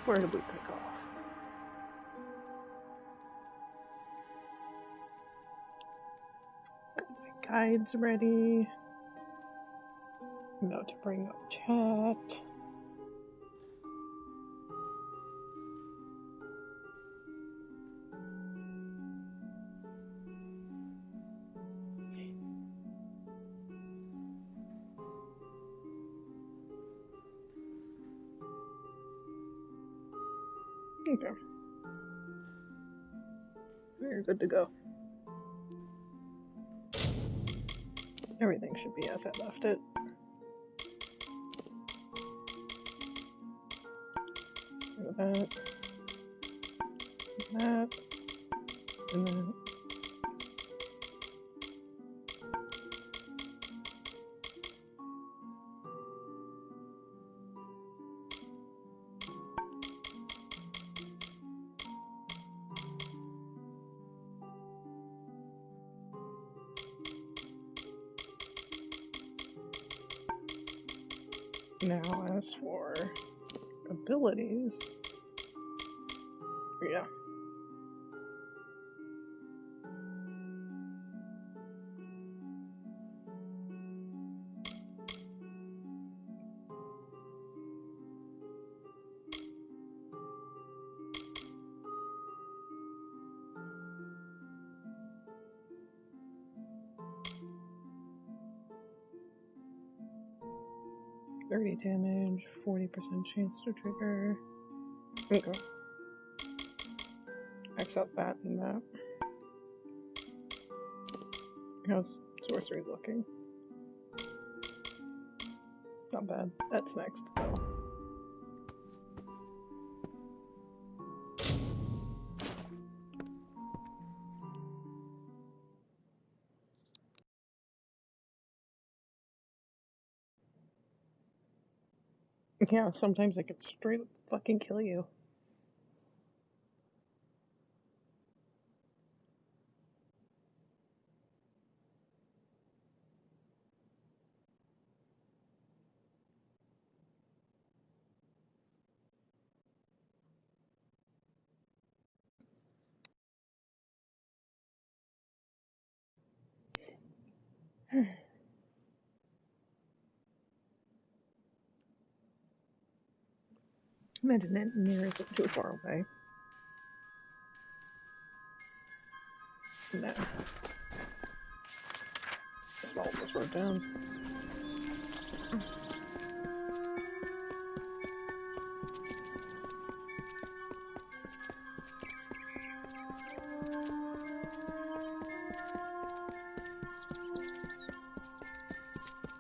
Where did we pick off? Got my guides ready. About to bring up chat. Okay. We're good to go. Everything should be as I left it. That. That. And then. Now, as for abilities, yeah. $30 damage, 40% chance to trigger. Okay. X out that and that. How's sorcery looking? Not bad. That's next, though. Yeah, sometimes it can straight up fucking kill you. Imagine it near isn't too far away. No. Swallow this road down.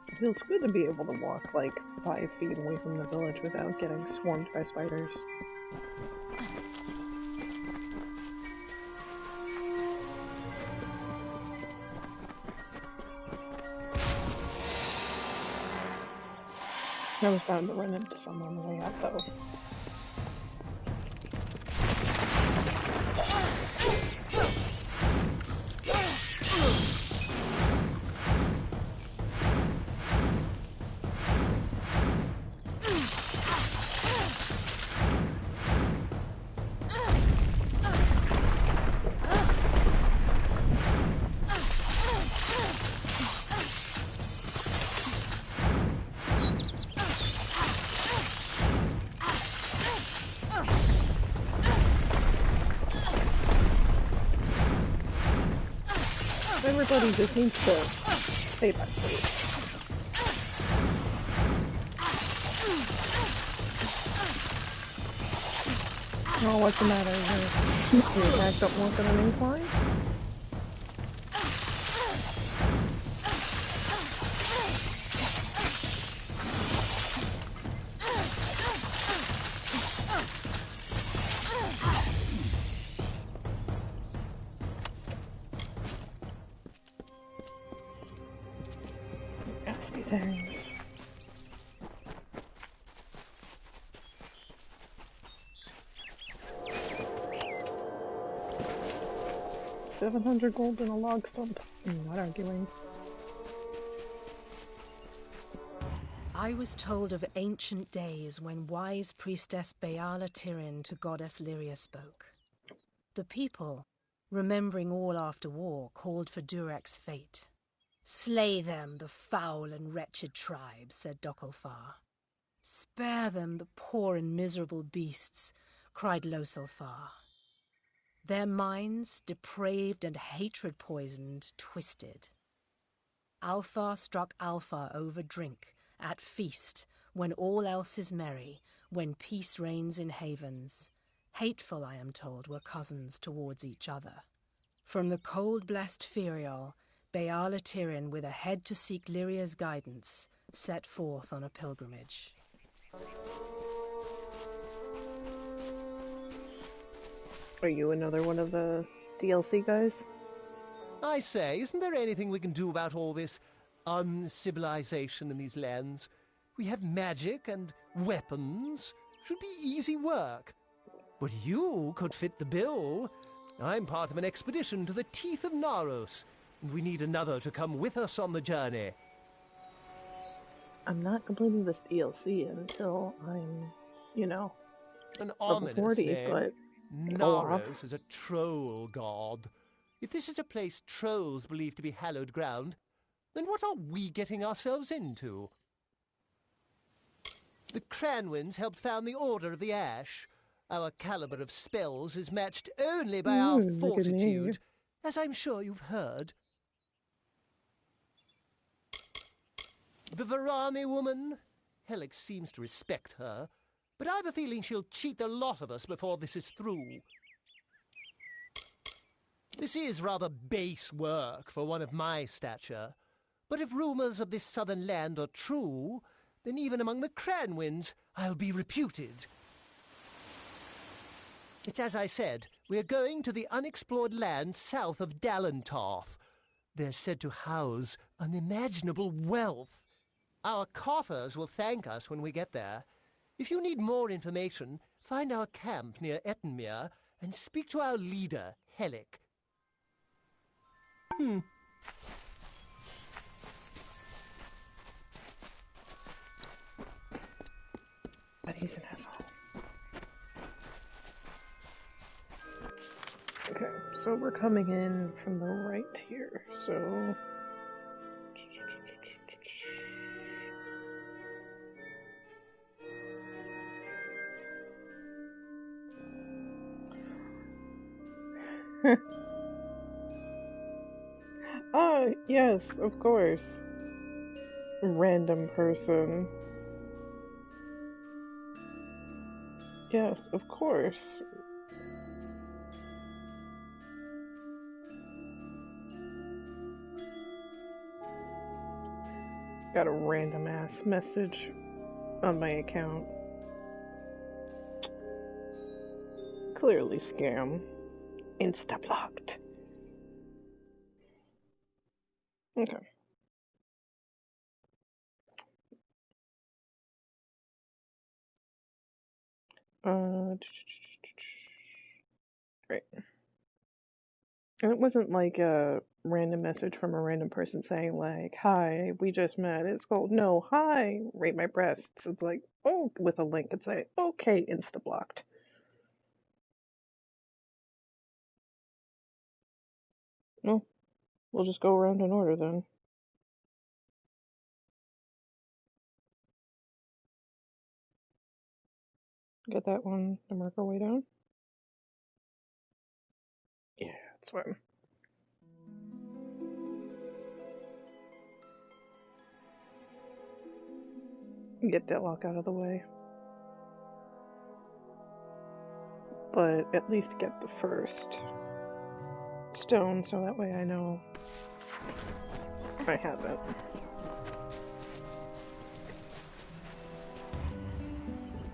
It feels good to be able to walk like 5 feet away from the village without getting swarmed by spiders. I was bound to run into some on the way out, though. Everybody just needs to stay back, please. Oh, what's the matter? Your attack don't work on an incline? Thanks. 700 gold in a log stump. I'm not arguing. I was told of ancient days when wise priestess Beala Tirin to goddess Lyria spoke. The people, remembering all after war, called for Durek's fate. "Slay them, the foul and wretched tribe," said Dokalfar. "Spare them, the poor and miserable beasts," cried Losalfar. Their minds, depraved and hatred-poisoned, twisted. Alfar struck Alfar over drink, at feast, when all else is merry, when peace reigns in havens. Hateful, I am told, were cousins towards each other. From the cold-blessed Ferial, Beala Tirin, with a head to seek Lyria's guidance, set forth on a pilgrimage. Are you another one of the DLC guys? I say, isn't there anything we can do about all this uncivilization in these lands? We have magic and weapons. Should be easy work. But you could fit the bill. I'm part of an expedition to the teeth of Naros, and we need another to come with us on the journey. I'm not completing this DLC until I'm, An level ominous 40, name. but Naros is a troll god. If this is a place trolls believe to be hallowed ground, then what are we getting ourselves into? The Cranwins helped found the Order of the Ash. Our caliber of spells is matched only by our look at me. fortitude, as I'm sure you've heard. The Varani woman? Helix seems to respect her, but I've a feeling she'll cheat the lot of us before this is through. This is rather base work for one of my stature, but if rumors of this southern land are true, then even among the Cranwins I'll be reputed. It's as I said, we're going to the unexplored land south of Dalentarth. They're said to house unimaginable wealth. Our coffers will thank us when we get there. If you need more information, find our camp near Ettenmere and speak to our leader, Helic. But he's an asshole. Okay, so we're coming in from the right here, so... Ah, yes, of course. Random person. Yes, of course. Got a random ass message on my account. Clearly scam. Insta-blocked. Okay. Right. And it wasn't like a random message from a random person saying like, "Hi, we just met." It's called, "No, hi, rate my breasts." It's like, oh, with a link. It's like, okay, insta-blocked. Well, we'll just go around in order then. Get that one to mark our way down. Yeah, that's fine. Get Deadlock out of the way. But at least get the first stone so that way I know I have it.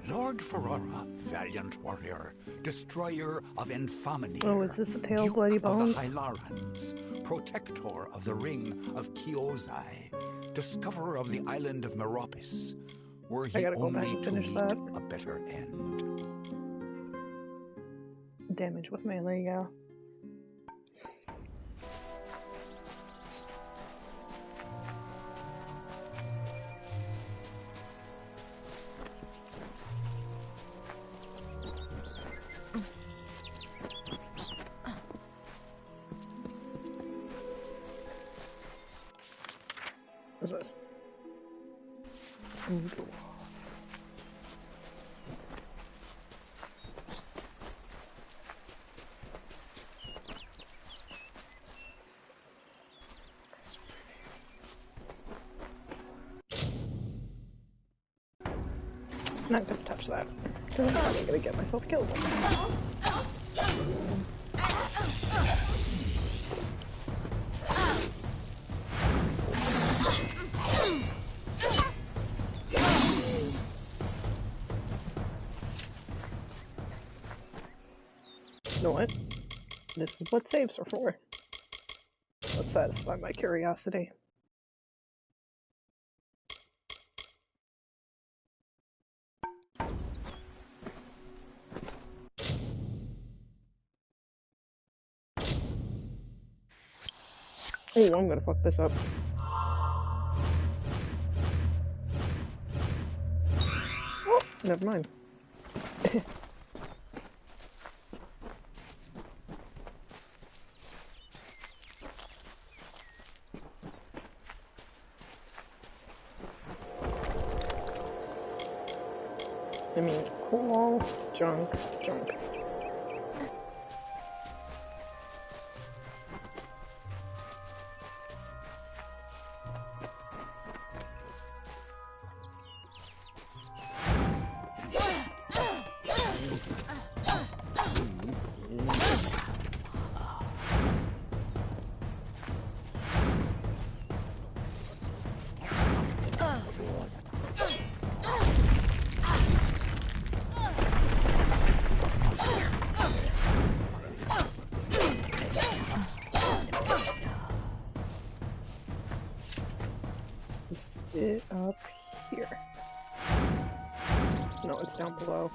Lord Ferrara, valiant warrior, destroyer of Infamity. Oh, is this the Tale of Duke Bloody Bones? of the Hylarans, protector of the Ring of Kiozai, discoverer of the island of Meropis, were he gotta go back only and to finish meet that. a better end. Damage with melee, yeah. Ooh. Not gonna touch that. Because I'm probably gonna get myself killed. You know what? This is what saves are for. Let's satisfy my curiosity. Oh, I'm gonna fuck this up. Oh, never mind. I mean, cool, junk, junk. Is it up here? No, it's down below.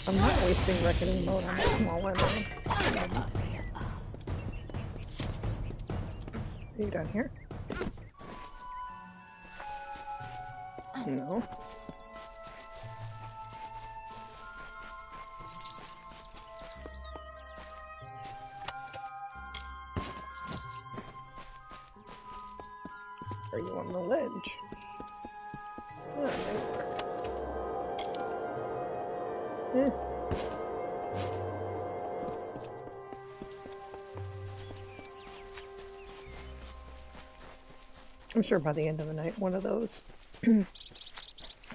I'm not wasting reckoning mode on that small enemy. Are you down here? No. Are you on the ledge? Eh. I'm sure by the end of the night, one of those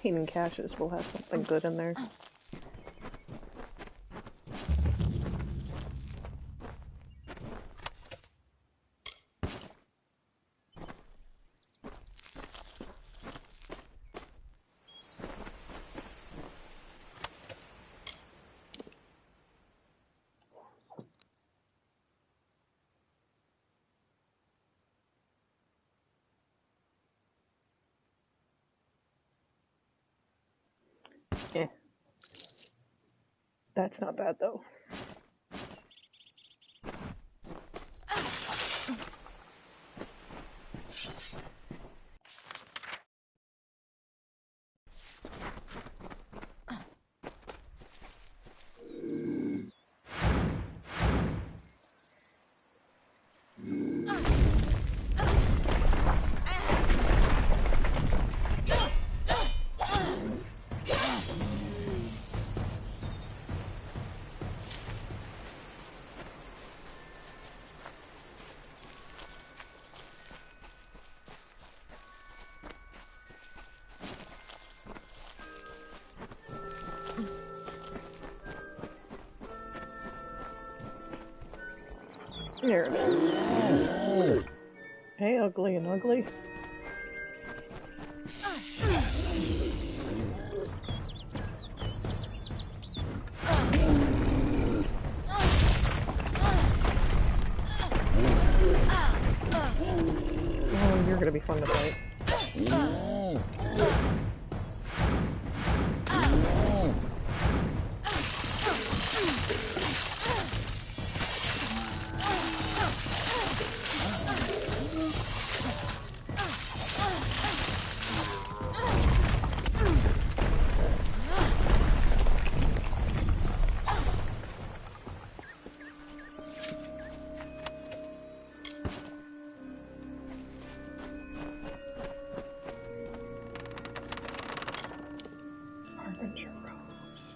hidden caches will have something good in there. Eh. That's not bad though. There it is. Hey, ugly and ugly. Oh, you're gonna be fun to fight. Adventure robes.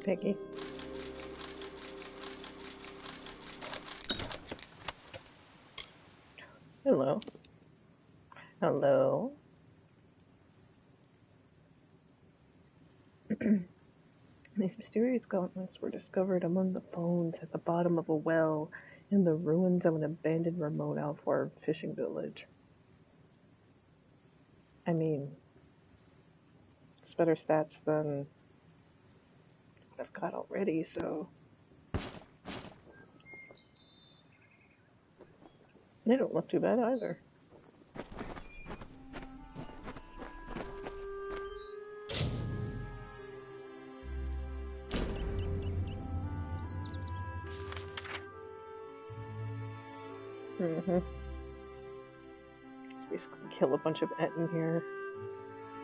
Piggy. Hello. Hello. These mysterious gauntlets were discovered among the bones at the bottom of a well in the ruins of an abandoned remote outward fishing village. I mean, it's better stats than what I've got already, so... They don't look too bad either. Just basically kill a bunch of et in here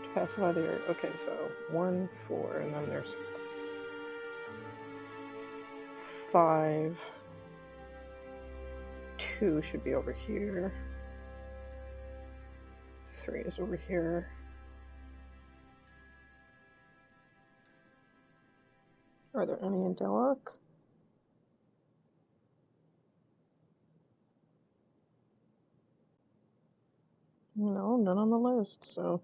to pacify the earth. Okay, so 1, 4, and then there's 5. 2 should be over here. 3 is over here. Are there any in Delok? No, none on the list, so...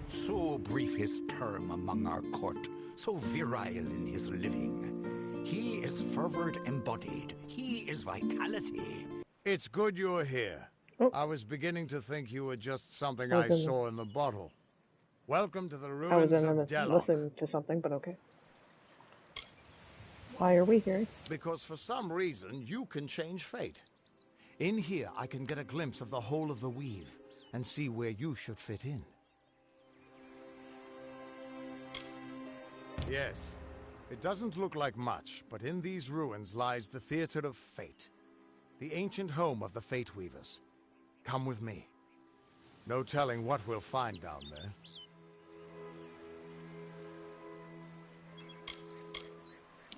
So brief his term among our court, so virile in his living. He is fervor embodied. He is vitality. It's good you're here. Oh. I was beginning to think you were just something I saw in the bottle. Welcome to the I was ruins in of Delok. listening to something, but okay. Why are we here? Because for some reason, you can change fate. In here, I can get a glimpse of the whole of the weave and see where you should fit in. Yes, it doesn't look like much, but in these ruins lies the Theater of Fate, the ancient home of the Fate Weavers. Come with me. No telling what we'll find down there.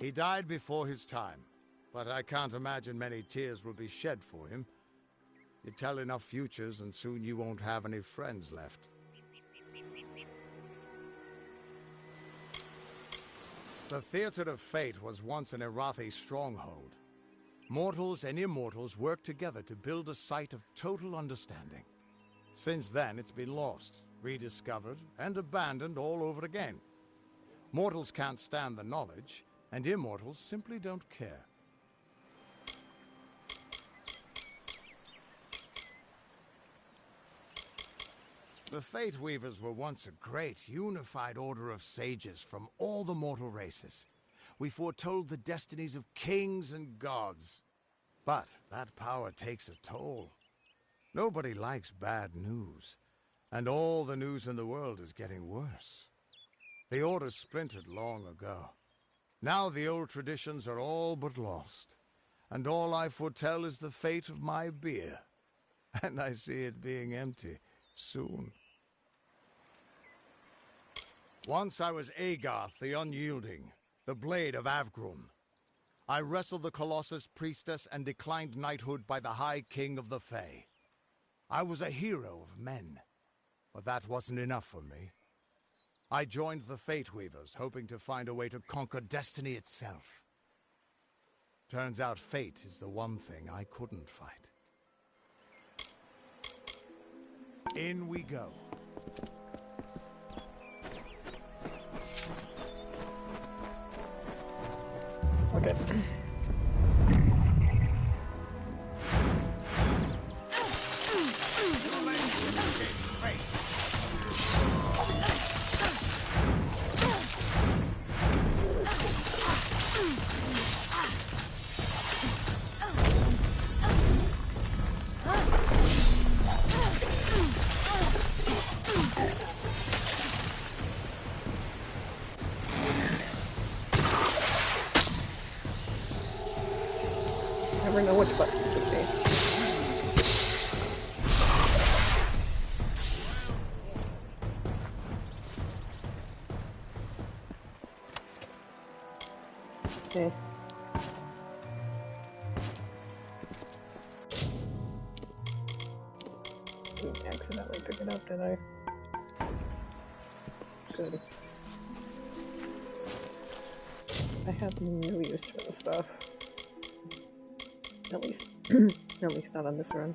He died before his time, but I can't imagine many tears will be shed for him. You tell enough futures and soon you won't have any friends left. The Theater of Fate was once an Irathi stronghold. Mortals and immortals worked together to build a site of total understanding. Since then, it's been lost, rediscovered, and abandoned all over again. Mortals can't stand the knowledge, and immortals simply don't care. The Fate Weavers were once a great, unified order of sages from all the mortal races. We foretold the destinies of kings and gods. But that power takes a toll. Nobody likes bad news, and all the news in the world is getting worse. The order splintered long ago. Now the old traditions are all but lost, and all I foretell is the fate of my beer. And I see it being empty soon. Once I was Agarth the Unyielding, the Blade of Avgrum. I wrestled the Colossus Priestess and declined knighthood by the High King of the Fae. I was a hero of men, but that wasn't enough for me. I joined the Fate Weavers, hoping to find a way to conquer destiny itself. Turns out fate is the one thing I couldn't fight. In we go. Okay. Never know which button to be. Okay. Didn't accidentally pick it up, did I? Good. I have no use for the stuff. At least, at least not on this run.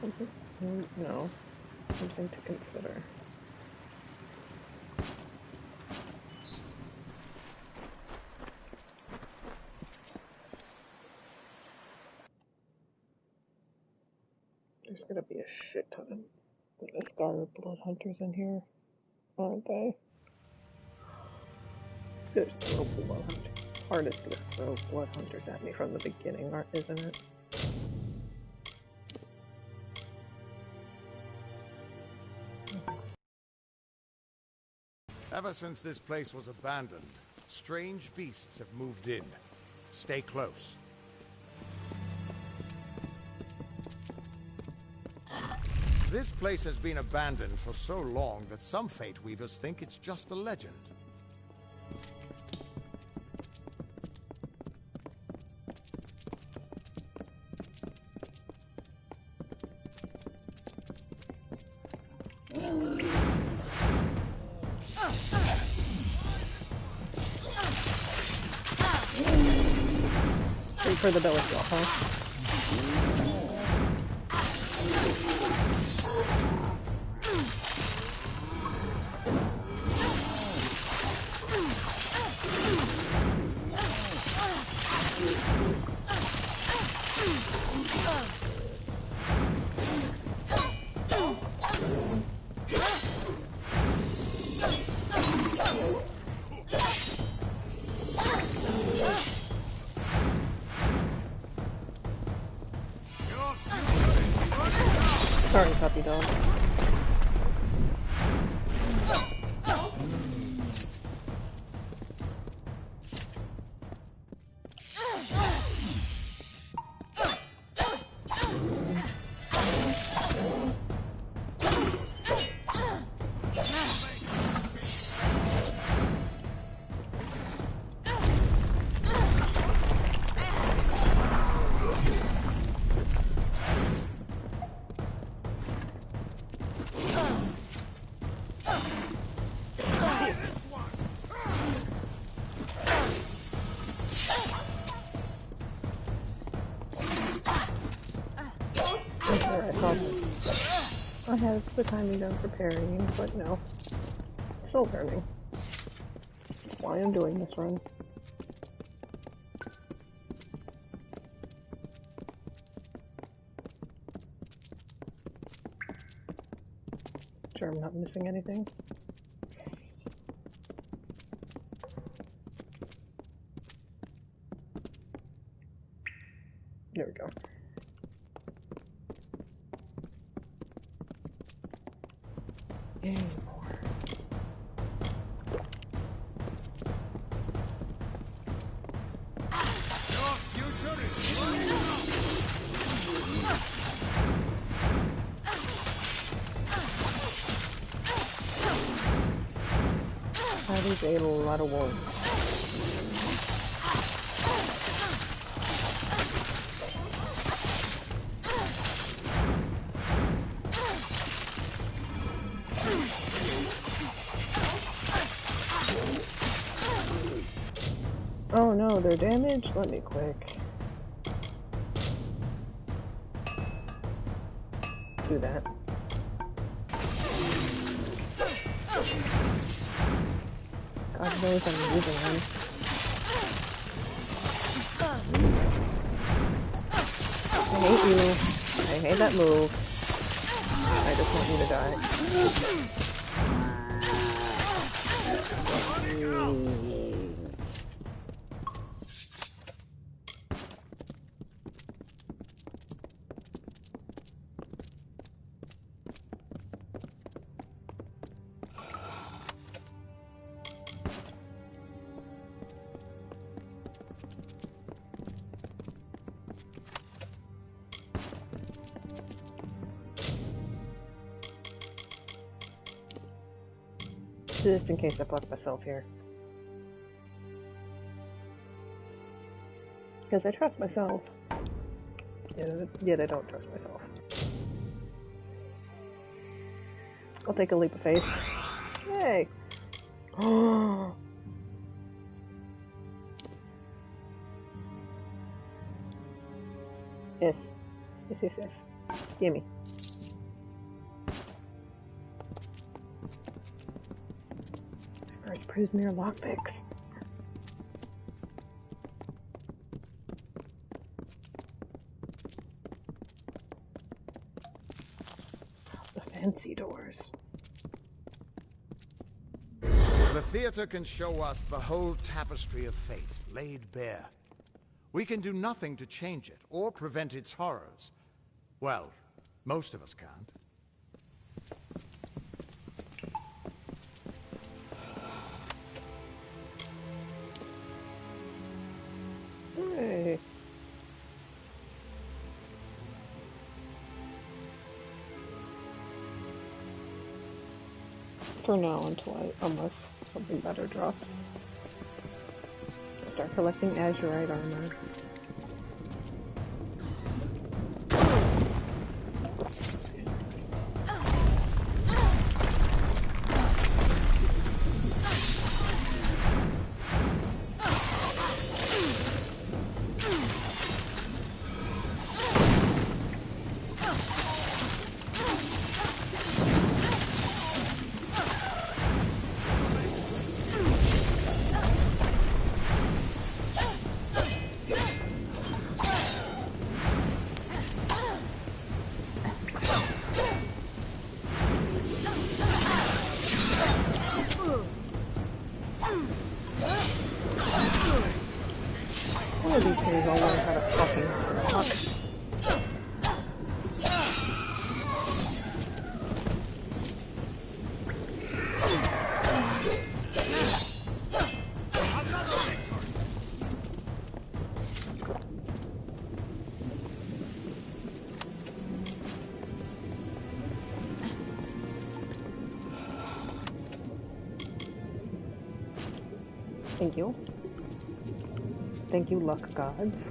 Something? No. Something to consider. There's gonna be a shit ton of Ascar blood hunters in here, aren't they? It's good to throw blood hunters. Hard is gonna throw blood hunters at me from the beginning, isn't it? Ever since this place was abandoned, strange beasts have moved in. Stay close. This place has been abandoned for so long that some Fate Weavers think it's just a legend. Wait for the belly flop, huh? Sorry, puppy dog. I have the timing done for parrying, but no. Still learning. That's why I'm doing this run. Sure I'm not missing anything. There we go. Yay, more. Your future is These ate a lot of wolves. Oh no, they're damaged? Let me quick do that. God knows I'm using them. I hate you. I hate that move. I just want you to die. Just in case I block myself here. Because I trust myself. Yet I don't trust myself. I'll take a leap of faith. Yay! Yes. Yes. Gimme. First prisoner lockpicks. The fancy doors. The theater can show us the whole tapestry of fate, laid bare. We can do nothing to change it, or prevent its horrors. Well, most of us can't. Hey. For now, unless something better drops. Start collecting azurite armor. One of these days I'll learn how to fucking talk. Thank you. Thank you, luck gods.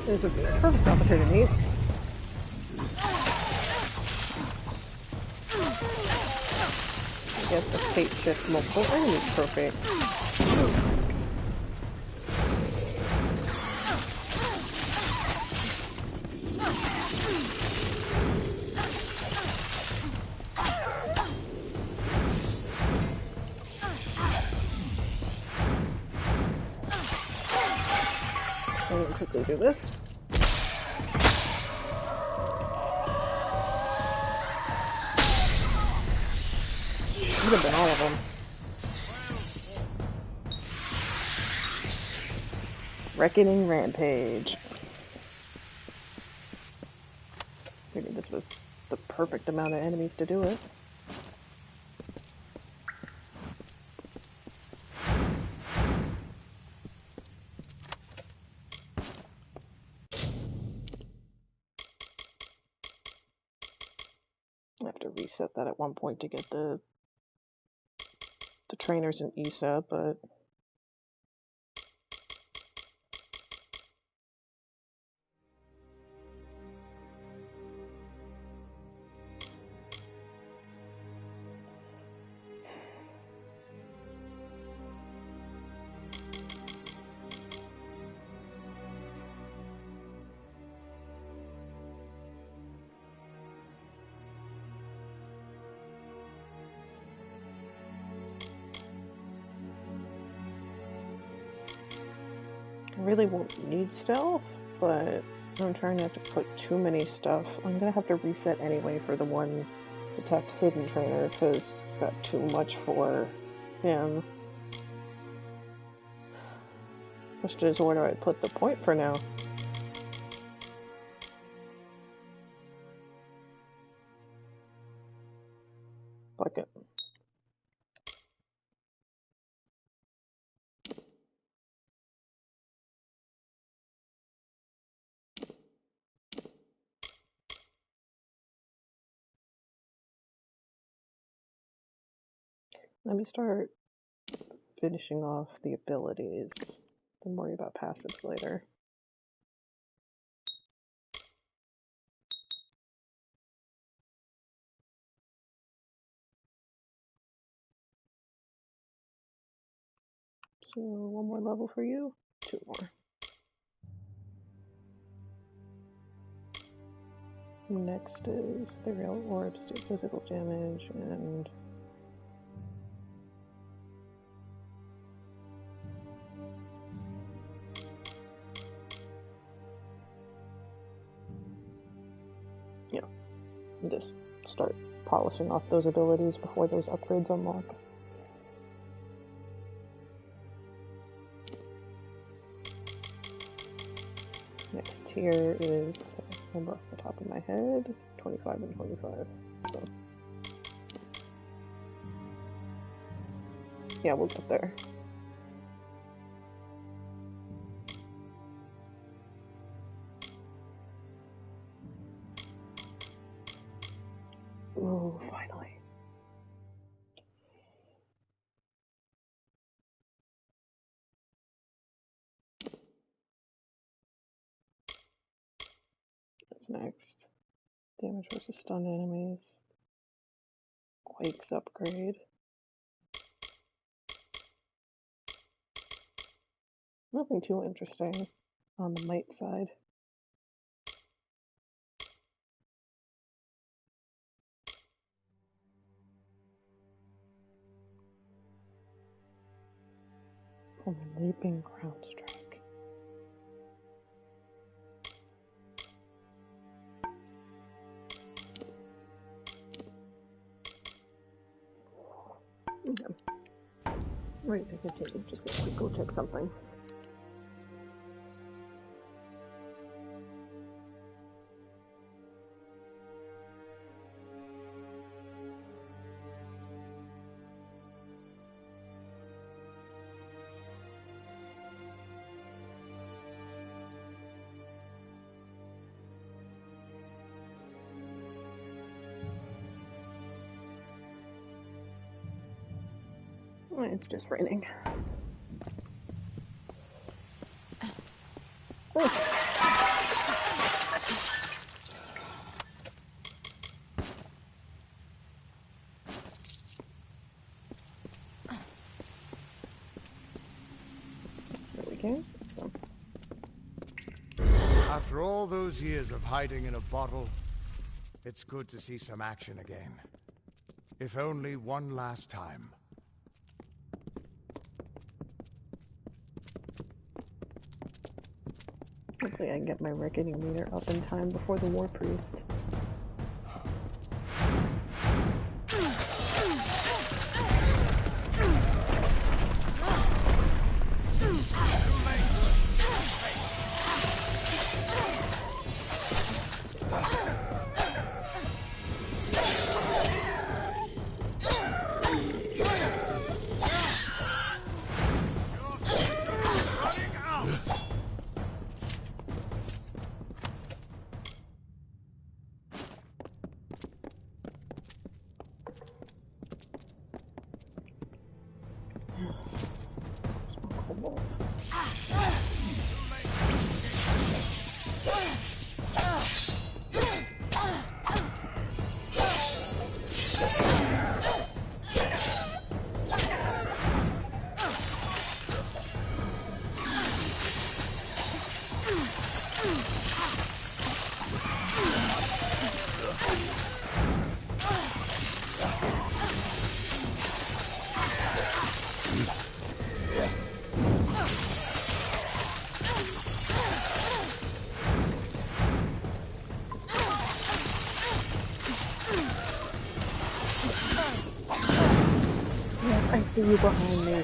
This would be a perfect opportunity. I guess the fate shift multiple enemies perfect. I'm gonna quickly do this. Could have been all of them. Reckoning Rampage. Figured this was the perfect amount of enemies to do it. I have to reset that at one point to get the trainers in ESA, but really won't need stealth, but I'm trying not to put too many stuff. I'm gonna have to reset anyway for the one detect hidden trainer because got too much for him. Question is, where do I put the point for now? Fuck it. Let me start finishing off the abilities, then worry about passives later. So, one more level for you, 2 more. Next is the real orbs do physical damage, and yeah, just start polishing off those abilities before those upgrades unlock. Next tier is, so I remember off the top of my head, 25 and 25. So, yeah, we'll get there. Ooh, finally. What's next? Damage versus stunned enemies. Quakes upgrade. Nothing too interesting on the might side. From a leaping ground strike. Okay. Ready to continue. Just gonna go check something. It's just raining. Oh. That's where we came. So. After all those years of hiding in a bottle, it's good to see some action again. If only one last time. Hopefully I can get my reckoning meter up in time before the War Priest. see you behind me.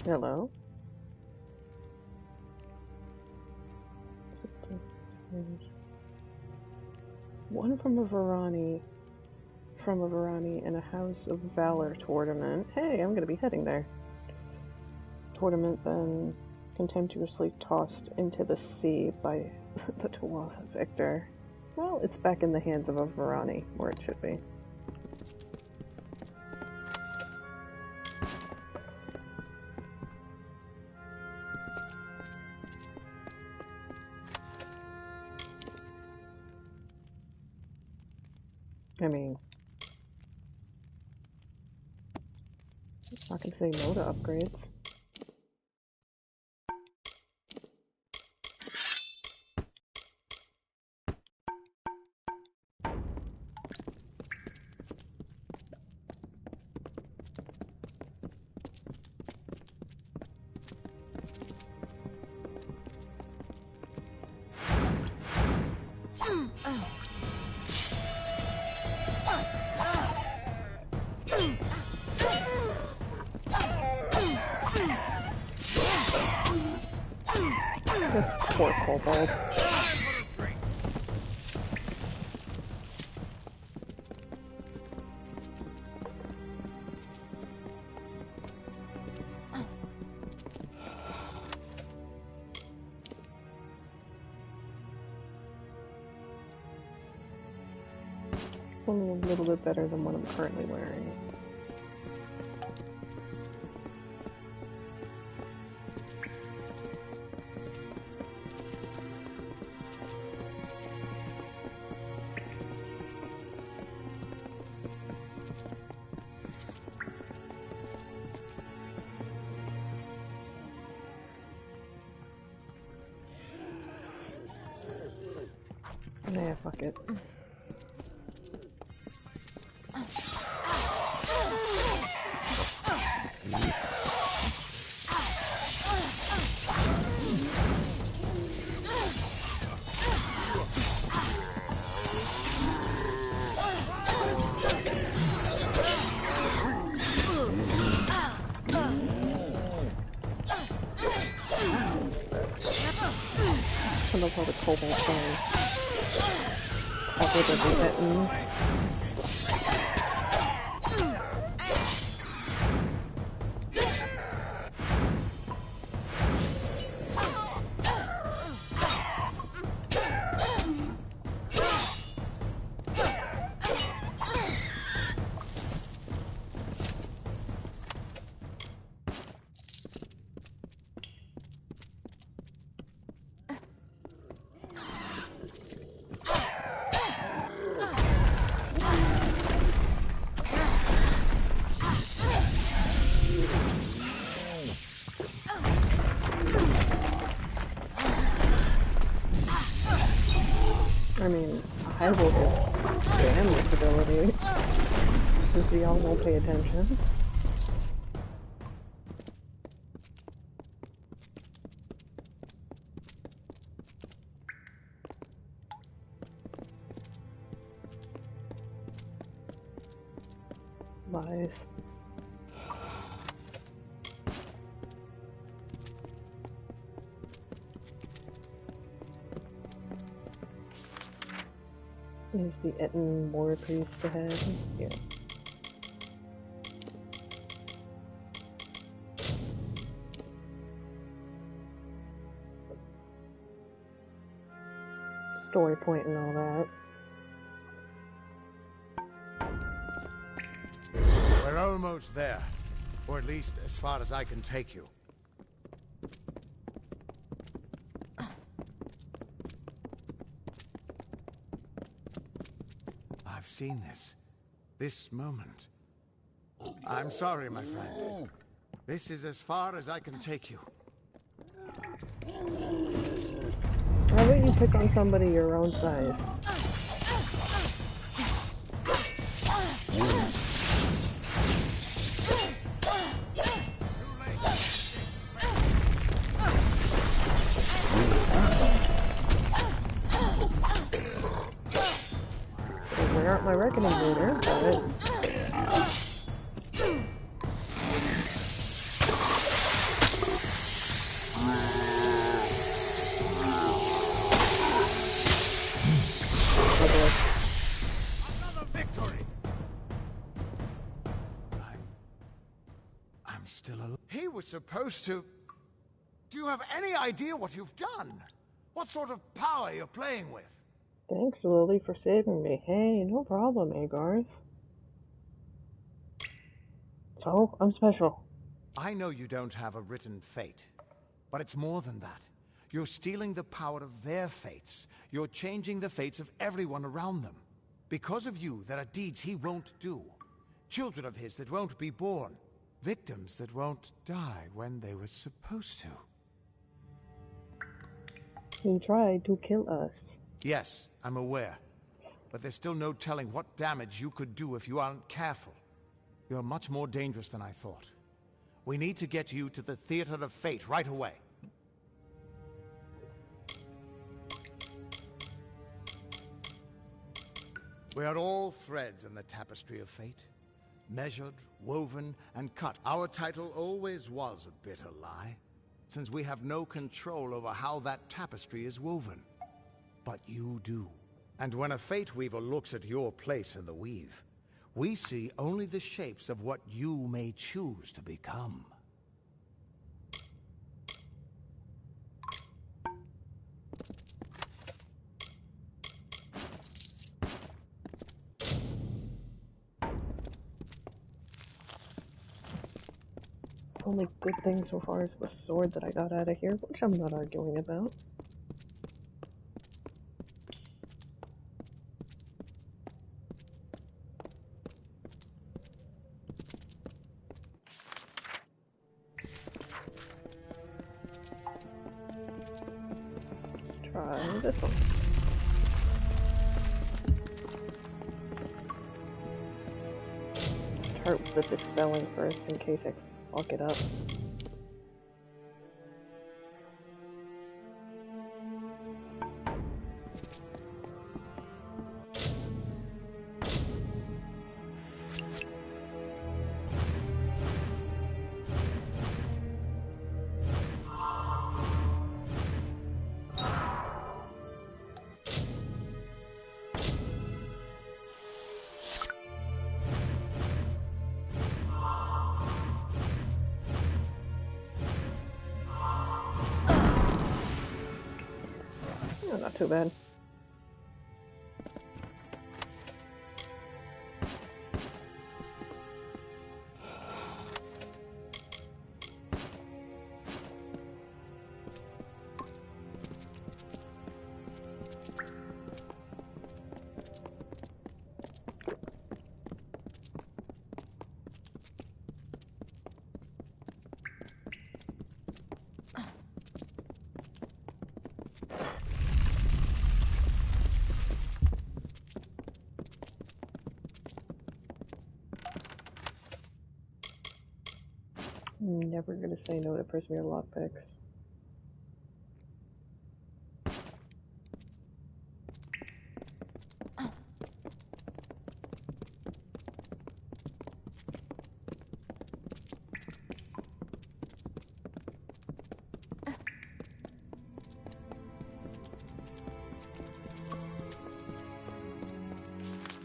Hello? One from a Varani in a House of Valor tournament. Hey, I'm gonna be heading there. Tournament then contemptuously tossed into the sea by the Tuatha victor. Well, it's back in the hands of a Varani, where it should be. I mean, I can say no to upgrades. This poor kobold. It's only a little bit better than what I'm currently wearing. Nah, fuck it. I love how the kobold's going covered every button. I mean, I will just spam this ability, because y'all won't pay attention. Lies. Is the Eton War Priest ahead? Yeah. Story point and all that. We're almost there. Or at least as far as I can take you. I've seen this moment. I'm sorry, my friend. This is as far as I can take you. Why wouldn't you pick on somebody your own size? my reckoning meter, but... Another victory! I'm still alive. He was supposed to... Do you have any idea what you've done? What sort of power you're playing with? Thanks, Lily, for saving me. Hey, no problem, Agarth. So, I'm special. I know you don't have a written fate, but it's more than that. You're stealing the power of their fates. You're changing the fates of everyone around them. Because of you, there are deeds he won't do. Children of his that won't be born. Victims that won't die when they were supposed to. He tried to kill us. Yes, I'm aware. But there's still no telling what damage you could do if you aren't careful. You're much more dangerous than I thought. We need to get you to the Theater of Fate right away. We are all threads in the tapestry of fate. Measured, woven, and cut. Our title always was a bitter lie, since we have no control over how that tapestry is woven. But you do. And when a fate weaver looks at your place in the weave, we see only the shapes of what you may choose to become. Only good thing so far is the sword that I got out of here, which I'm not arguing about. Let's try this one. Start with the dispelling first in case I fuck it up. Oh, not too bad. I'm never gonna say no to Prismere lockpicks.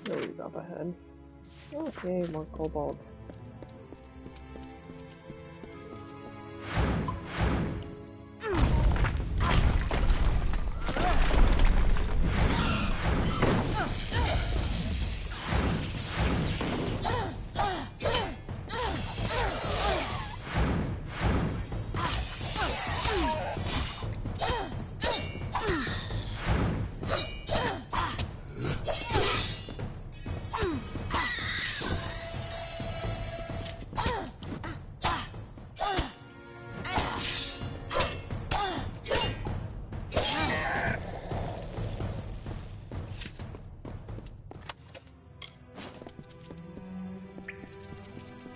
No, leave up ahead. Okay, more kobolds.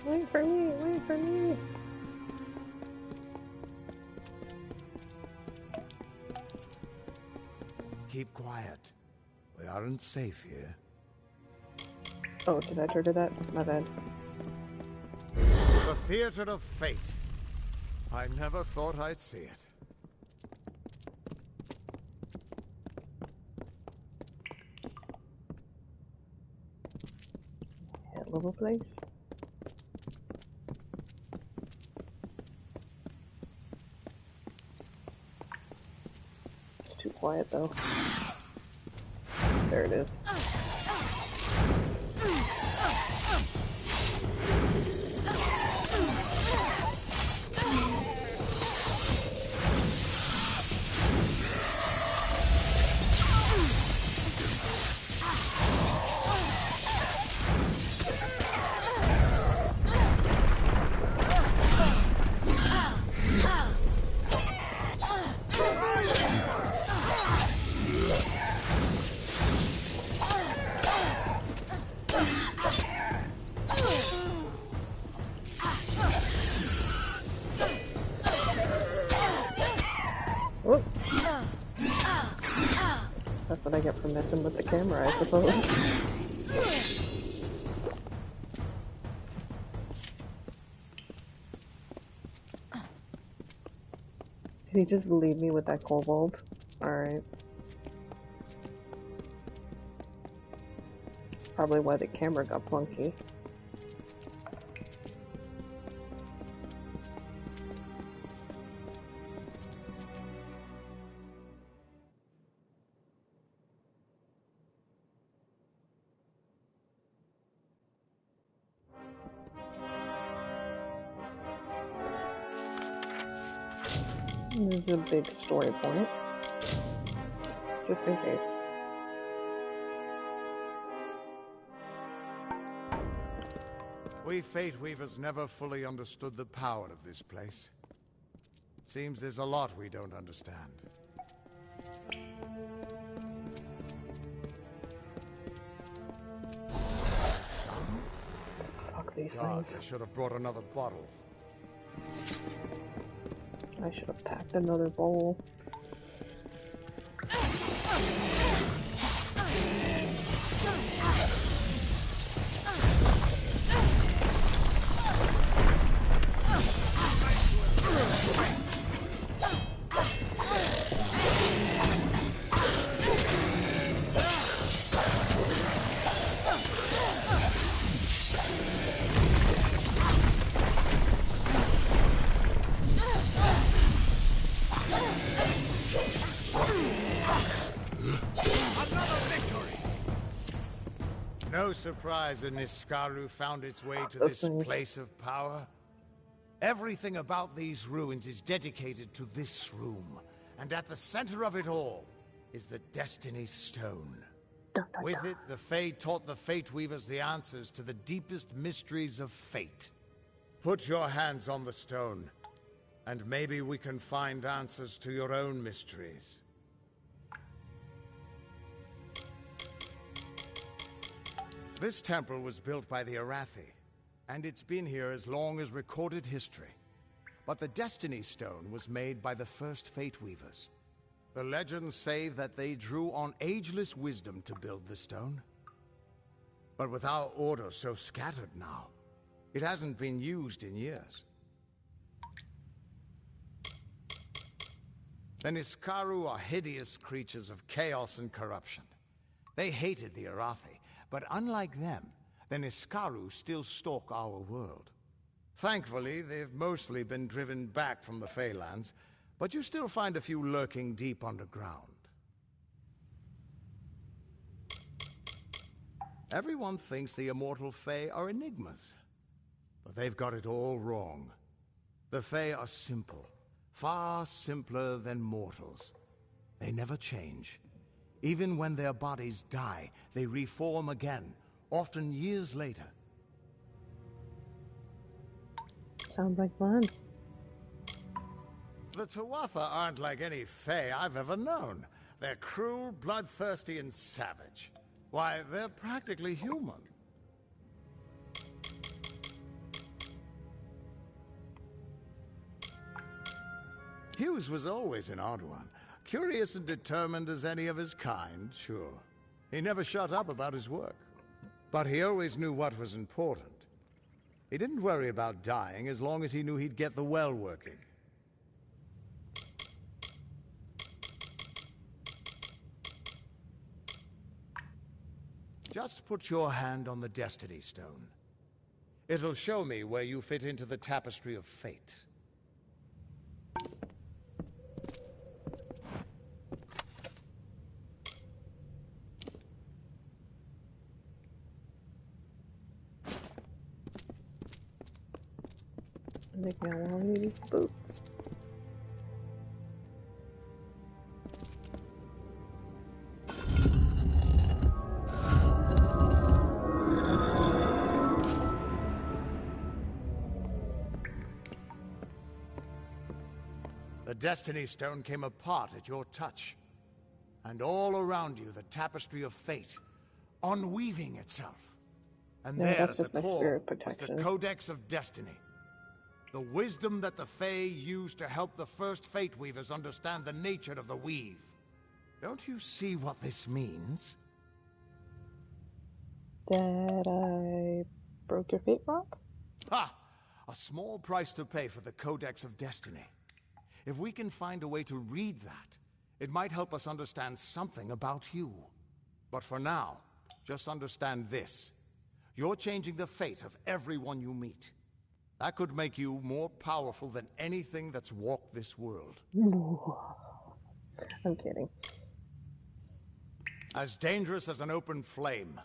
Wait for me, wait for me! Keep quiet. We aren't safe here. Oh, did I trigger that? My bad. The Theater of Fate. I never thought I'd see it. That little place. It's too quiet though. There it is. Whoop. That's what I get for messing with the camera, I suppose. Did he just leave me with that kobold? Alright. That's probably why the camera got funky. This is a big story point. Just in case. We Fate Weavers never fully understood the power of this place. Seems there's a lot we don't understand. Fuck these God, things. I should have brought another bottle. I should have packed another bowl. No surprise that Niskaru found its way to this place of power. Everything about these ruins is dedicated to this room, and at the center of it all is the Destiny Stone. With it, the Fae taught the Fate Weavers the answers to the deepest mysteries of fate. Put your hands on the stone, and maybe we can find answers to your own mysteries. This temple was built by the Arathi, and it's been here as long as recorded history. But the Destiny Stone was made by the first Fate Weavers. The legends say that they drew on ageless wisdom to build the stone. But with our order so scattered now, it hasn't been used in years. The Niskaru are hideous creatures of chaos and corruption. They hated the Arathi, but unlike them, the Niskaru still stalk our world. Thankfully, they've mostly been driven back from the Feylands, but you still find a few lurking deep underground. Everyone thinks the immortal Fae are enigmas, but they've got it all wrong. The Fae are simple, far simpler than mortals. They never change. Even when their bodies die, they reform again, often years later. Sounds like fun. The Tuatha aren't like any Fae I've ever known. They're cruel, bloodthirsty, and savage. Why, they're practically human. Hughes was always an odd one. Curious and determined as any of his kind, sure. He never shut up about his work. But he always knew what was important. He didn't worry about dying as long as he knew he'd get the well working. Just put your hand on the Destiny Stone. It'll show me where you fit into the Tapestry of Fate. I think now I want to use the boots. The Destiny Stone came apart at your touch. And all around you, the Tapestry of Fate, unweaving itself. And No, there that's at the just my core spirit was the protection. Codex of Destiny. The wisdom that the Fae used to help the first Fate Weavers understand the nature of the weave. Don't you see what this means? That I broke your fate rock? Ha! A small price to pay for the Codex of Destiny. If we can find a way to read that, it might help us understand something about you. But for now, just understand this. You're changing the fate of everyone you meet. That could make you more powerful than anything that's walked this world. I'm kidding. As dangerous as an open flame.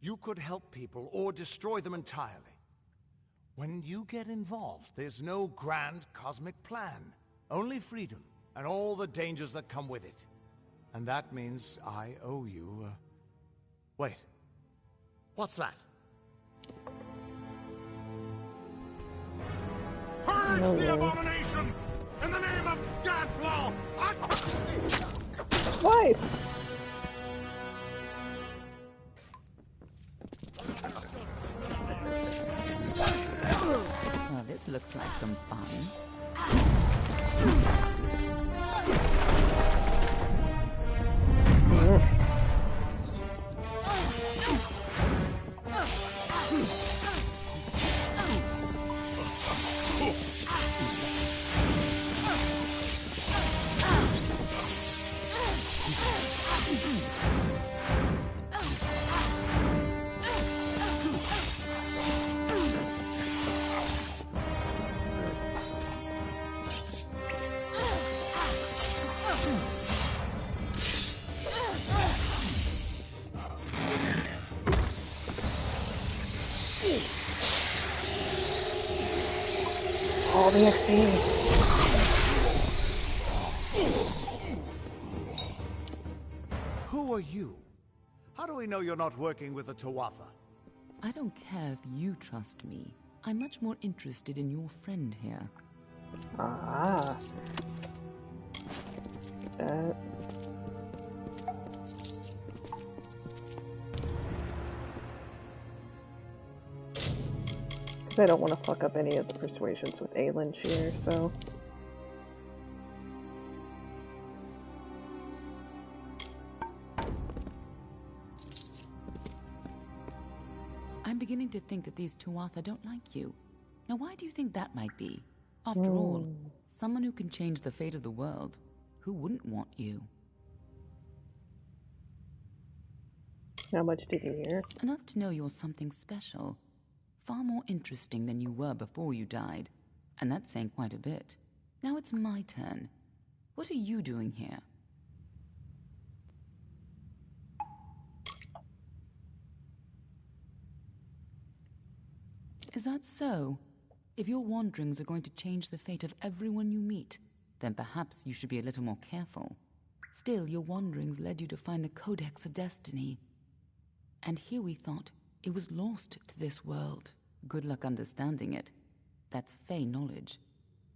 You could help people or destroy them entirely. When you get involved, there's no grand cosmic plan. Only freedom and all the dangers that come with it. And that means I owe you, Wait. What's that? Purge the abomination! In the name of Godflaw! Why? Well, this looks like some fun. All the XP. Who are you? How do we know you're not working with the Tuatha? I don't care if you trust me. I'm much more interested in your friend here. Ah. Because I don't want to fuck up any of the persuasions with Aelin here, so... I'm beginning to think that these Tuatha don't like you. Now, why do you think that might be? After all, someone who can change the fate of the world, who wouldn't want you? How much did you hear? Enough to know you're something special. Far more interesting than you were before you died. And that's saying quite a bit. Now it's my turn. What are you doing here? Is that so? If your wanderings are going to change the fate of everyone you meet, then perhaps you should be a little more careful. Still, your wanderings led you to find the Codex of Destiny. And here we thought it was lost to this world. Good luck understanding it. That's Fey knowledge.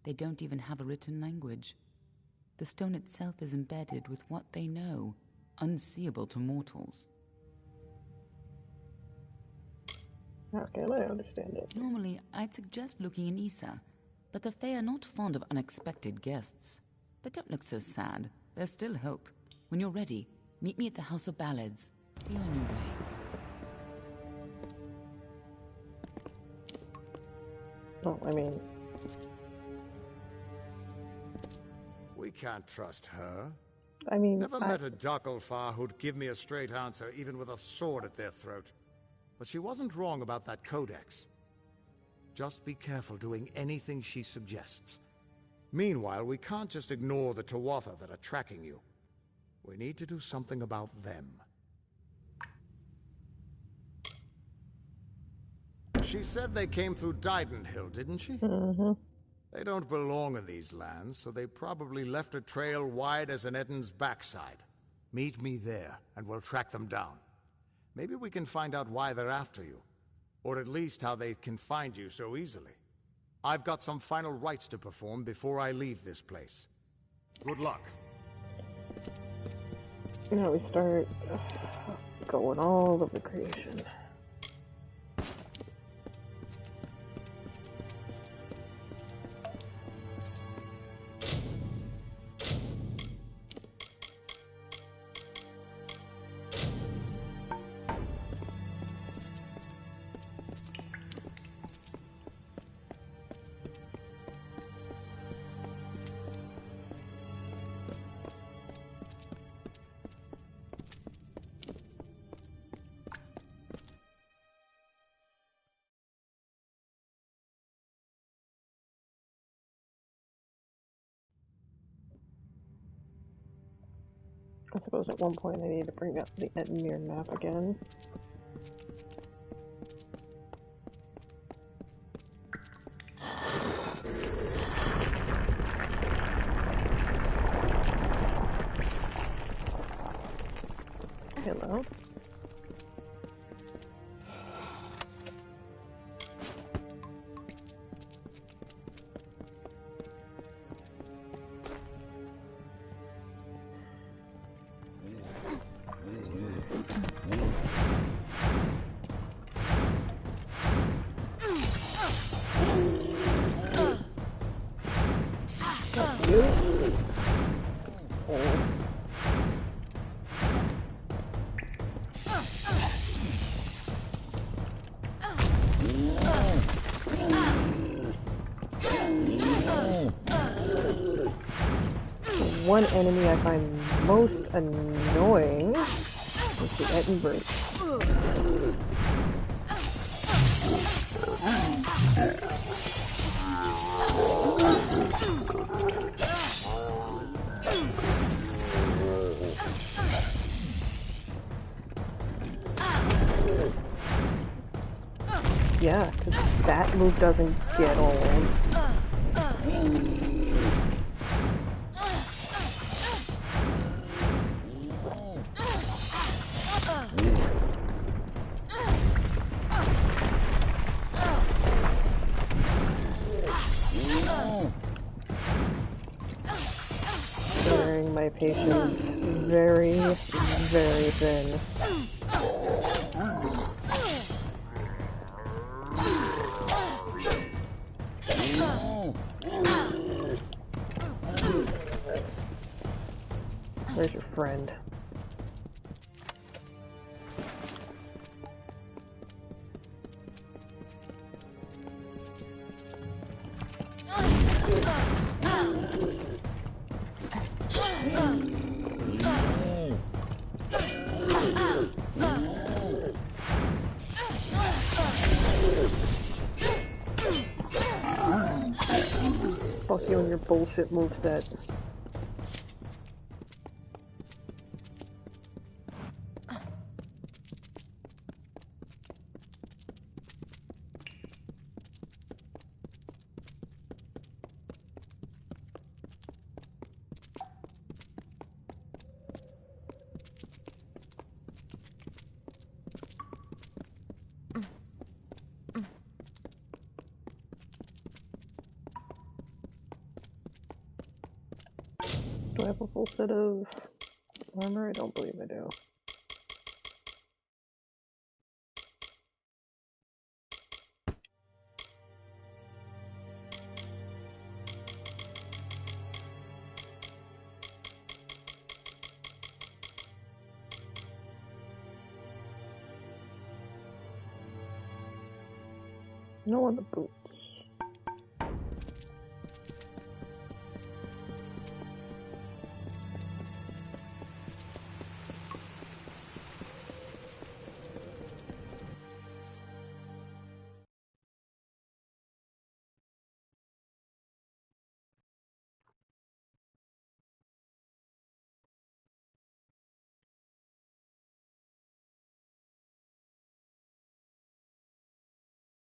They don't even have a written language. The stone itself is embedded with what they know, unseeable to mortals. How can I understand it? Normally, I'd suggest looking in Issa, but the Fae are not fond of unexpected guests. But don't look so sad. There's still hope. When you're ready, meet me at the House of Ballads. Be on your way. Well, I mean... We can't trust her. I Never met a Docklefar who'd give me a straight answer, even with a sword at their throat. But she wasn't wrong about that codex. Just be careful doing anything she suggests. Meanwhile, we can't just ignore the Tuatha that are tracking you. We need to do something about them. She said they came through Didenhill, didn't she? Mm-hmm. They don't belong in these lands, so they probably left a trail wide as an Eden's backside. Meet me there, and we'll track them down. Maybe we can find out why they're after you. Or at least how they can find you so easily. I've got some final rites to perform before I leave this place. Good luck. Now we start going all over creation. I suppose at one point I need to bring up the Edmure map again. Hello. One enemy I find most annoying is the Edinburgh. Yeah, 'cause that move doesn't get old. Wearing my patience very, very thin. Where's your friend? Fuck you and your bullshit moveset. Do I have a full set of armor? I don't believe I do. No on the boots.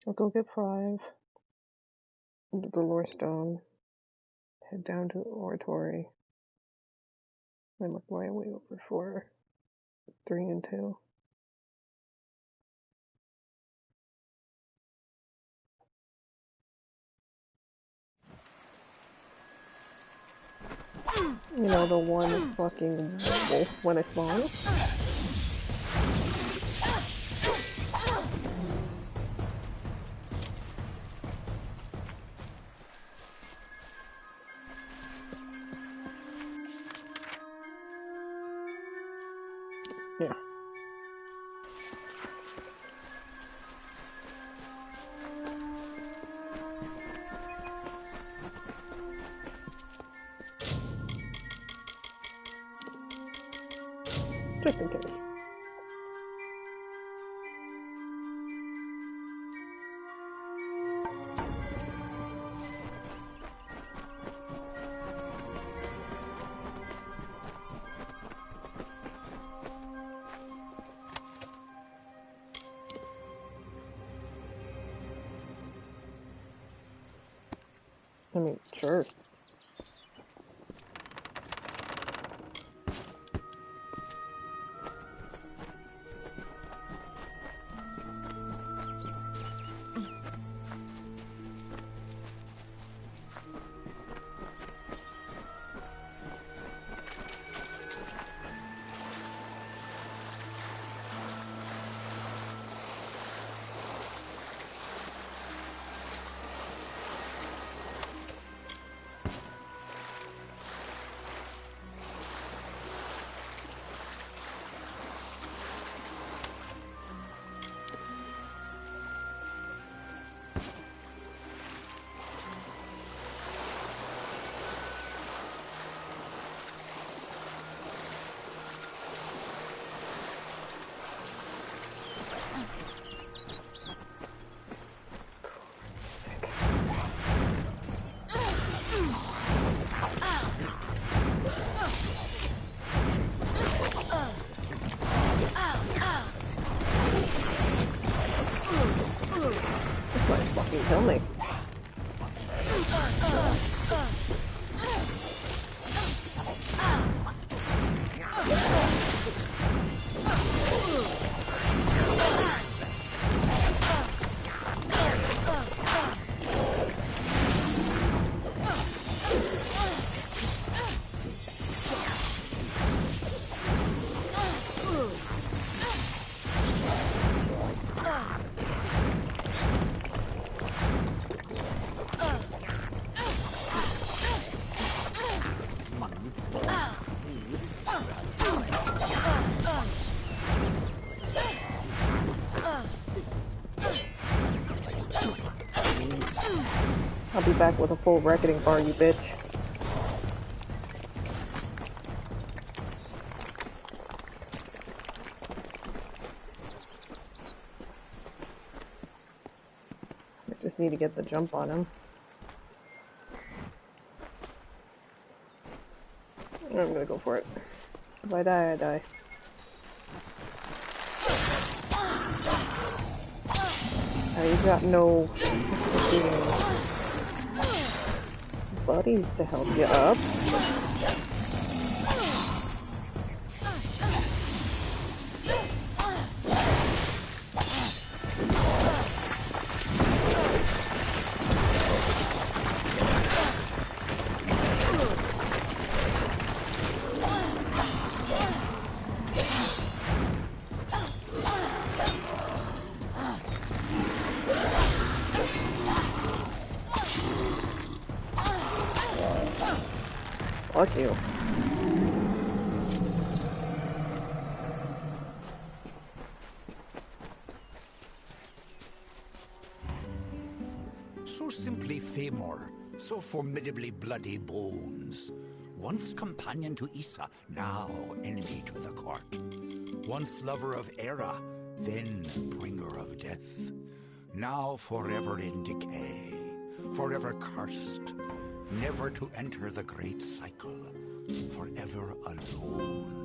I'll go get 5. Get the lore stone. Head down to the oratory. And look my way over for 3 and 2. You know, the one fucking wolf when I spawn. Yeah. Just in case. I mean, sure. Fucking kill me. I'll be back with a full reckoning bar, you bitch. I just need to get the jump on him. I'm gonna go for it. If I die, I die. He's got no buddies to help you up. Fuck you. So simply Famor, so formidably bloody Bones. Once companion to Issa, now enemy to the court. Once lover of Era, then bringer of death. Now forever in decay, forever cursed, never to enter the great cycle, forever alone.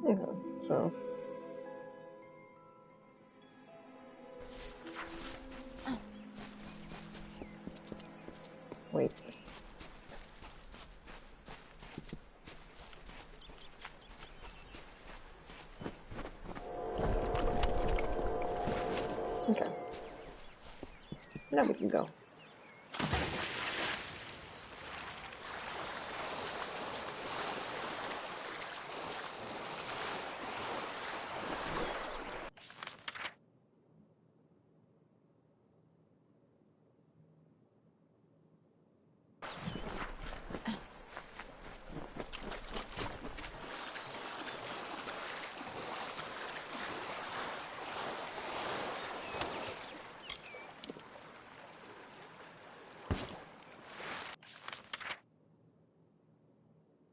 Okay, so wait. Okay. Now we can go.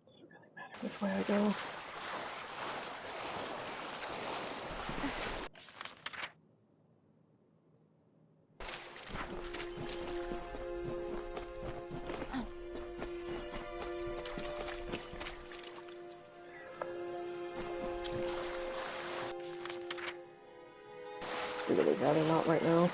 Doesn't really matter which way I go. I'd really rather not right now.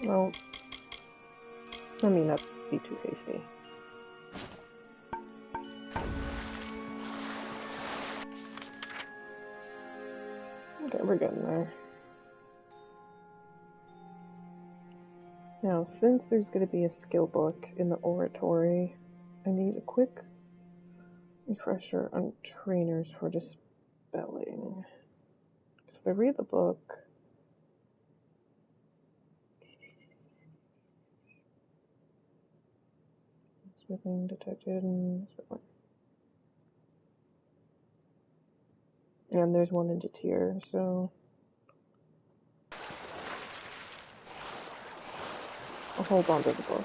Well, let me not be too hasty. Okay, we're getting there. Now, since there's going to be a skill book in the oratory, I need a quick refresher on trainers for dispelling. So if I read the book, smithing detected, and there's one in Detir, so I'll hold on to the book.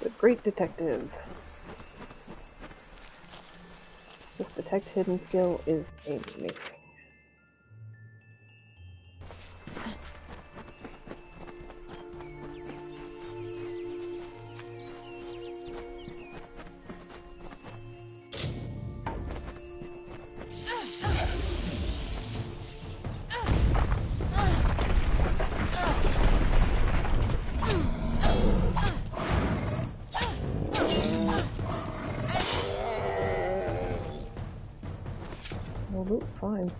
The Great Detective. This detect hidden skill is amazing. Well, loot, fine.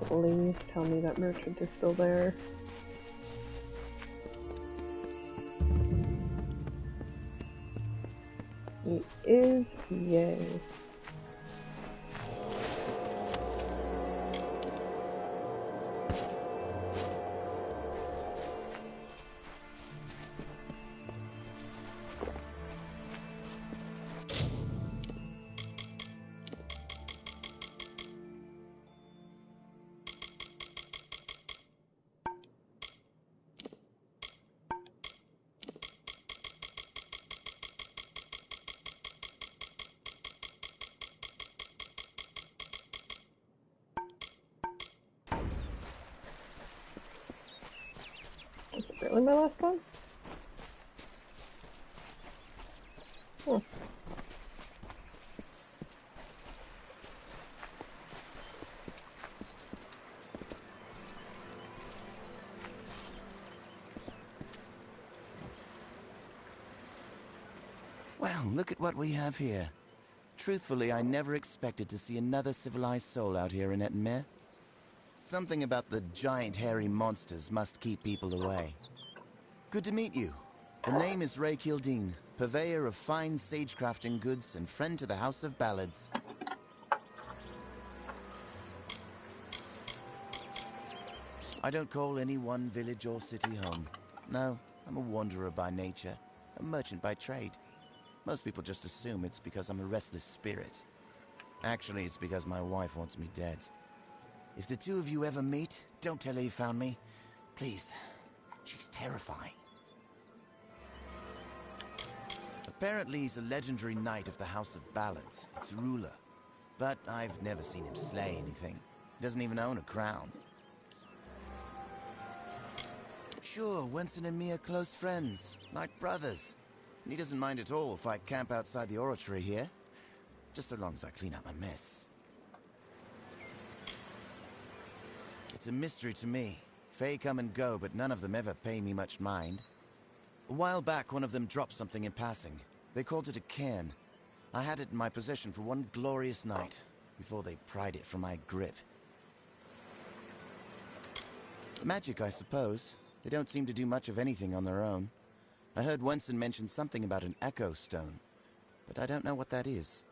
Please tell me that merchant is still there. He is, yay. Really, my last one? Oh. Well, look at what we have here. Truthfully, I never expected to see another civilized soul out here in Ettenmere. Something about the giant hairy monsters must keep people away. Good to meet you. The name is Ray Kildine, purveyor of fine sage-crafting goods and friend to the House of Ballads. I don't call any one village or city home. No, I'm a wanderer by nature, a merchant by trade. Most people just assume it's because I'm a restless spirit. Actually, it's because my wife wants me dead. If the two of you ever meet, don't tell her you found me. Please. She's terrifying. Apparently, he's a legendary knight of the House of Ballads, its ruler. But I've never seen him slay anything. He doesn't even own a crown. Sure, Winston and me are close friends, like brothers. And he doesn't mind at all if I camp outside the oratory here. Just so long as I clean up my mess. It's a mystery to me. Fae come and go, but none of them ever pay me much mind. A while back, one of them dropped something in passing. They called it a cairn. I had it in my possession for one glorious night, before they pried it from my grip. Magic, I suppose. They don't seem to do much of anything on their own. I heard Winston mention something about an echo stone, but I don't know what that is.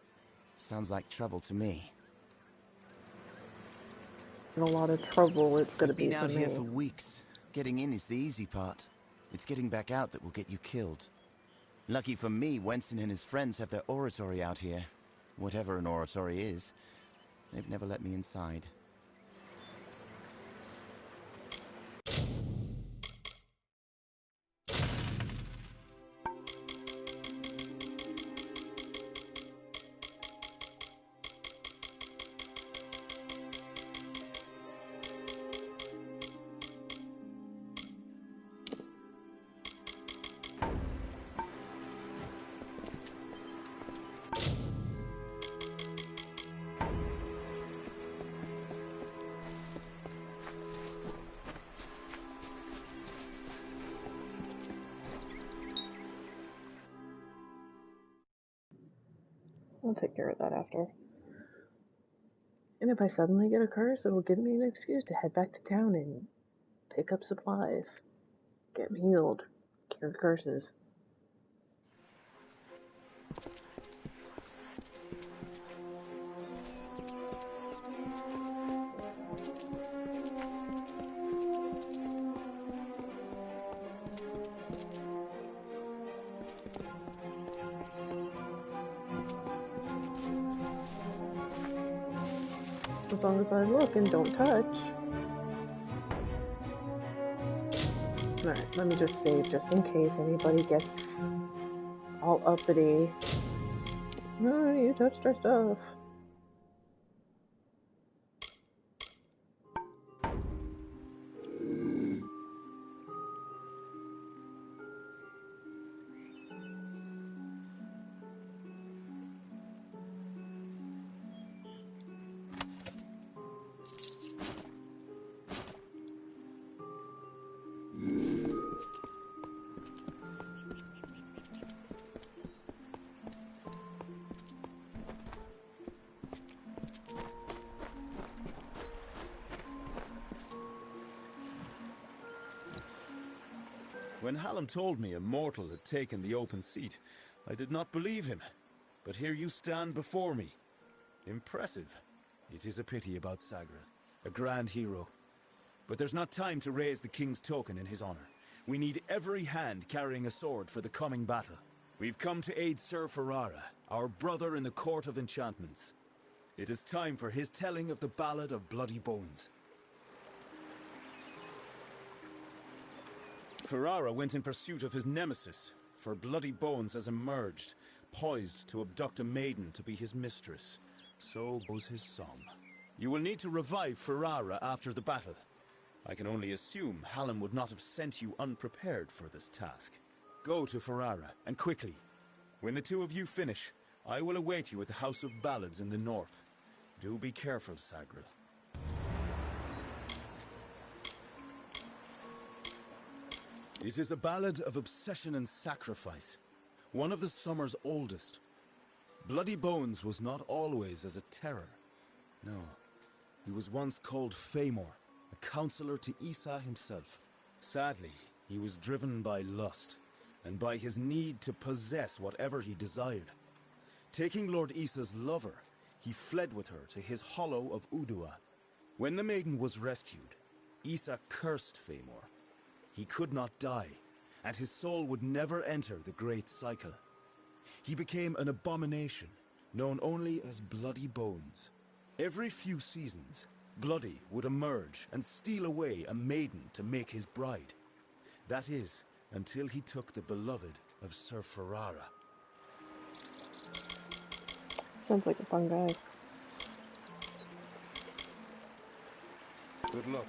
Sounds like trouble to me. In a lot of trouble it's gonna I've be been for out me. here for weeks. Getting in is the easy part. It's getting back out that will get you killed. Lucky for me, Winston and his friends have their oratory out here. Whatever an oratory is. They've never let me inside. I'll take care of that after. And if I suddenly get a curse, it'll give me an excuse to head back to town and pick up supplies. Get healed. Cure curses. As long as I look and don't touch. Alright, let me just save just in case anybody gets all uppity. No, you touched our stuff. When Hallam told me a mortal had taken the open seat, I did not believe him. But here you stand before me. Impressive. It is a pity about Sagra, a grand hero. But there's not time to raise the king's token in his honor. We need every hand carrying a sword for the coming battle. We've come to aid Sir Ferrara, our brother in the Court of Enchantments. It is time for his telling of the Ballad of Bloody Bones. Ferrara went in pursuit of his nemesis, for Bloody Bones has emerged, poised to abduct a maiden to be his mistress. So goes his song. You will need to revive Ferrara after the battle. I can only assume Hallam would not have sent you unprepared for this task. Go to Ferrara, and quickly. When the two of you finish, I will await you at the House of Ballads in the north. Do be careful, Sagril. It is a ballad of obsession and sacrifice, one of the summer's oldest. Bloody Bones was not always as a terror. No, he was once called Famor, a counselor to Issa himself. Sadly, he was driven by lust, and by his need to possess whatever he desired. Taking Lord Issa's lover, he fled with her to his hollow of Udua. When the maiden was rescued, Issa cursed Famor. He could not die, and his soul would never enter the Great Cycle. He became an abomination, known only as Bloody Bones. Every few seasons, Bloody would emerge and steal away a maiden to make his bride. That is, until he took the beloved of Sir Ferrara. Sounds like a fun guy. Good luck.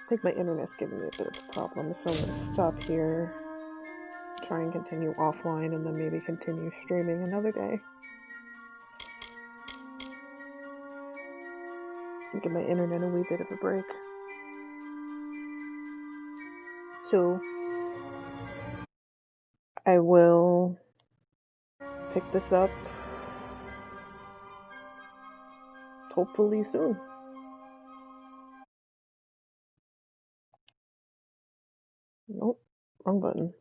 I think my internet's giving me a bit of a problem, so I'm going to stop here, try and continue offline, and then maybe continue streaming another day. Give my internet a wee bit of a break. So, I will pick this up hopefully soon. Nope, wrong button.